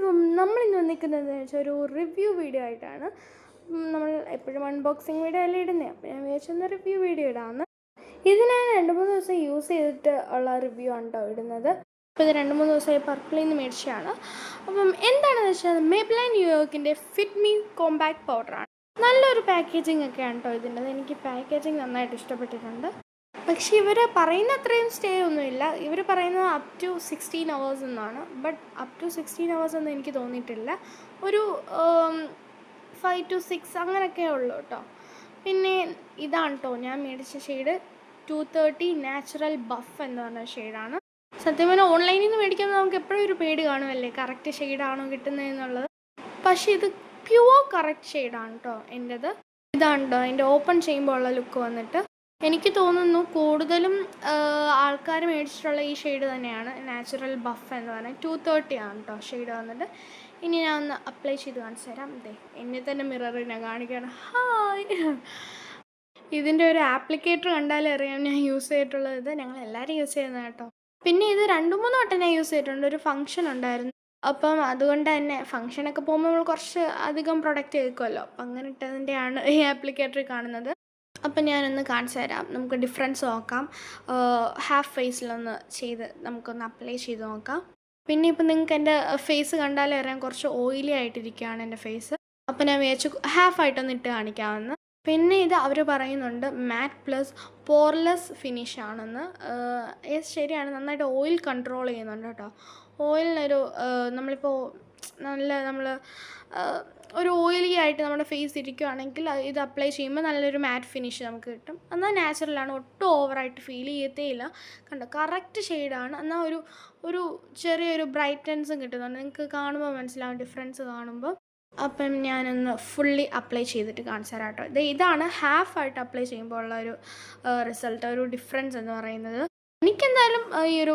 അപ്പം നമ്മളിന്ന് വന്നിരിക്കുന്നതെന്ന് വെച്ചാൽ ഒരു റിവ്യൂ വീഡിയോ ആയിട്ടാണ്. നമ്മൾ എപ്പോഴും അൺബോക്സിങ് വീഡിയോ അല്ലേ ഇടുന്നത്. അപ്പോൾ ഞാൻ വിചാരിച്ചൊന്ന് റിവ്യൂ വീഡിയോ ഇടാമെന്ന്. ഇത് ഞാൻ 2-3 ദിവസം യൂസ് ചെയ്തിട്ട് ഉള്ള റിവ്യൂ ആണ് കേട്ടോ ഇടുന്നത്. അപ്പോൾ ഇത് 2-3 ദിവസമായി പർപ്പിളിൽ നിന്ന് മേടിച്ചതാണ്. അപ്പം എന്താണെന്ന് വെച്ചാൽ മെയ്ബ്ലിൻ ന്യൂയോർക്കിൻ്റെ ഫിറ്റ് മീ കോമ്പാക്ട് പൗഡറാണ്. നല്ലൊരു പാക്കേജിങ് ഒക്കെയാണ് കേട്ടോ ഇതിൻ്റെ. എനിക്ക് പാക്കേജിങ് നന്നായിട്ട് ഇഷ്ടപ്പെട്ടിട്ടുണ്ട്. പക്ഷേ ഇവർ പറയുന്ന അത്രയും സ്റ്റേ ഒന്നുമില്ല. ഇവർ പറയുന്നത് അപ് ടു 16 hours എന്നാണ്. ബട്ട് അപ് ടു 16 hours ഒന്നും എനിക്ക് തോന്നിയിട്ടില്ല. ഒരു 5 to 6 അങ്ങനെയൊക്കെ ഉള്ളൂ കേട്ടോ. പിന്നെ ഇതാണ് കേട്ടോ ഞാൻ മേടിച്ച ഷെയ്ഡ് 230 നാച്ചുറൽ ബഫ് എന്ന് പറഞ്ഞ ഷെയ്ഡാണ്. സത്യം പറഞ്ഞാൽ ഓൺലൈനിൽ നിന്ന് മേടിക്കുമ്പോൾ നമുക്ക് എപ്പോഴും ഒരു പേടി കാണുമല്ലേ, കറക്റ്റ് ഷെയ്ഡാണോ കിട്ടുന്നതെന്നുള്ളത്. പക്ഷേ ഇത് പ്യുവർ കറക്റ്റ് ഷെയ്ഡാണ് കേട്ടോ എൻ്റെത്. ഇതാണ് കേട്ടോ അതിൻ്റെ ഓപ്പൺ ചെയ്യുമ്പോൾ ഉള്ള ലുക്ക് വന്നിട്ട്. എനിക്ക് തോന്നുന്നു കൂടുതലും ആൾക്കാർ മേടിച്ചിട്ടുള്ള ഈ ഷെയ്ഡ് തന്നെയാണ്, നാച്ചുറൽ ബഫ് എന്ന് പറഞ്ഞാൽ 230 ആണ് കേട്ടോ ഷെയ്ഡ് വന്നിട്ട്. ഇനി ഞാൻ ഒന്ന് അപ്ലൈ ചെയ്ത് കാണിച്ചു തരാം. ഇതേ എന്നെ തന്നെ മിററിനെ കാണിക്കണം. ഹായ്, ഇതിൻ്റെ ഒരു ആപ്ലിക്കേറ്റർ കണ്ടാലേ അറിയാം ഞാൻ യൂസ് ചെയ്തിട്ടുള്ളത്. ഇത് ഞങ്ങൾ എല്ലാവരും യൂസ് ചെയ്യുന്നത് കേട്ടോ. പിന്നെ ഇത് 2-3 വട്ടം ഞാൻ യൂസ് ചെയ്തിട്ടുണ്ട്. ഒരു ഫംഗ്ഷൻ ഉണ്ടായിരുന്നു, അപ്പം അതുകൊണ്ട് തന്നെ ഫംഗ്ഷനൊക്കെ പോകുമ്പോൾ നമ്മൾ കുറച്ച് അധികം പ്രൊഡക്റ്റ് കേൾക്കുമല്ലോ. അപ്പം അങ്ങനെ ഇട്ടതിൻ്റെയാണ് ഈ ആപ്ലിക്കേറ്ററിൽ കാണുന്നത്. അപ്പം ഞാനൊന്ന് കാണിച്ചു തരാം, നമുക്ക് ഡിഫറൻസ് നോക്കാം. ഹാഫ് ഫേസിലൊന്ന് ചെയ്ത് നമുക്കൊന്ന് അപ്ലൈ ചെയ്ത് നോക്കാം. പിന്നെ ഇപ്പം നിങ്ങൾക്ക് എൻ്റെ ഫേസ് കണ്ടാലേ അറിയാം കുറച്ച് ഓയിലി ആയിട്ടിരിക്കുകയാണ് എൻ്റെ ഫേസ്. അപ്പം ഞാൻ വിചാരിച്ചു ഹാഫായിട്ടൊന്ന് ഇട്ട് കാണിക്കാമെന്ന്. പിന്നെ ഇത് അവർ പറയുന്നുണ്ട് മാറ്റ് പ്ലസ് പോർലെസ് ഫിനിഷ് ആണെന്ന്. ശരിയാണ്, നന്നായിട്ട് ഓയിൽ കൺട്രോൾ ചെയ്യുന്നുണ്ട് കേട്ടോ. ഓയിലിനൊരു നമ്മളിപ്പോൾ നമ്മൾ ഒരു ഓയിലി ആയിട്ട് നമ്മുടെ ഫേസ് ഇരിക്കുകയാണെങ്കിൽ ഇത് അപ്ലൈ ചെയ്യുമ്പോൾ നല്ലൊരു മാറ്റ് ഫിനിഷ് നമുക്ക് കിട്ടും. എന്നാൽ നാച്ചുറലാണ്, ഒട്ടും ഓവറായിട്ട് ഫീൽ ചെയ്യത്തേയില്ല. കണ്ടോ, കറക്റ്റ് ഷെയ്ഡാണ്. എന്നാൽ ഒരു ചെറിയൊരു ബ്രൈറ്റൻസും കിട്ടുന്നുണ്ട്. നിങ്ങൾക്ക് കാണുമ്പോൾ മനസ്സിലാവും ഡിഫറൻസ് കാണുമ്പോൾ. അപ്പം ഞാനൊന്ന് ഫുള്ളി അപ്ലൈ ചെയ്തിട്ട് കാണിച്ചു തരാം കേട്ടോ. ഇതാണ് ഹാഫായിട്ട് അപ്ലൈ ചെയ്യുമ്പോൾ ഉള്ള ഒരു റിസൾട്ട്, ഒരു ഡിഫറൻസ് എന്ന് പറയുന്നത്. എനിക്കെന്തായാലും ഈ ഒരു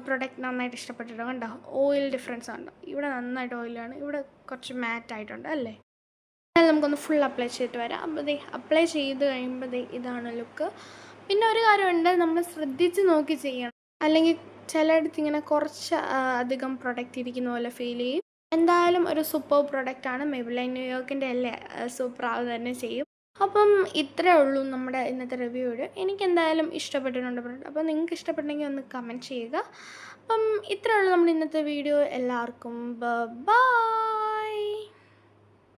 പ്രൊഡക്റ്റ് നന്നായിട്ട് ഇഷ്ടപ്പെട്ടിട്ടുണ്ട്. കണ്ടോ ഓയിൽ ഡിഫറൻസ് ഉണ്ടോ, ഇവിടെ നന്നായിട്ട് ഓയിലാണ്, ഇവിടെ കുറച്ച് മാറ്റായിട്ടുണ്ട് അല്ലേ. എന്നാലും നമുക്കൊന്ന് ഫുൾ അപ്ലൈ ചെയ്തിട്ട് വരാം. അപ്പോൾ അപ്ലൈ ചെയ്ത് കഴിയുമ്പോൾ ഇതാണ് ലുക്ക്. പിന്നെ ഒരു കാര്യമുണ്ട്, നമ്മൾ ശ്രദ്ധിച്ച് നോക്കി ചെയ്യണം, അല്ലെങ്കിൽ ചിലയിടത്ത് ഇങ്ങനെ കുറച്ച് അധികം പ്രൊഡക്റ്റ് ഇരിക്കുന്ന പോലെ ഫീൽ ചെയ്യും. എന്തായാലും ഒരു സൂപ്പർ പ്രൊഡക്റ്റാണ്. മെയ്ബ്ലിൻ ന്യൂയോർക്കിൻ്റെ അല്ലേ, സൂപ്പർ ആവുക തന്നെ ചെയ്യും. അപ്പം ഇത്രയേ ഉള്ളൂ നമ്മുടെ ഇന്നത്തെ റിവ്യൂ. എനിക്കെന്തായാലും ഇഷ്ടപ്പെട്ടിട്ടുണ്ട് പ്രൊഡക്റ്റ്. അപ്പോൾ നിങ്ങൾക്ക് ഇഷ്ടപ്പെട്ടെങ്കിൽ ഒന്ന് കമൻറ്റ് ചെയ്യുക. അപ്പം ഇത്രയേ ഉള്ളൂ നമ്മുടെ ഇന്നത്തെ വീഡിയോ. എല്ലാവർക്കും ബൈ.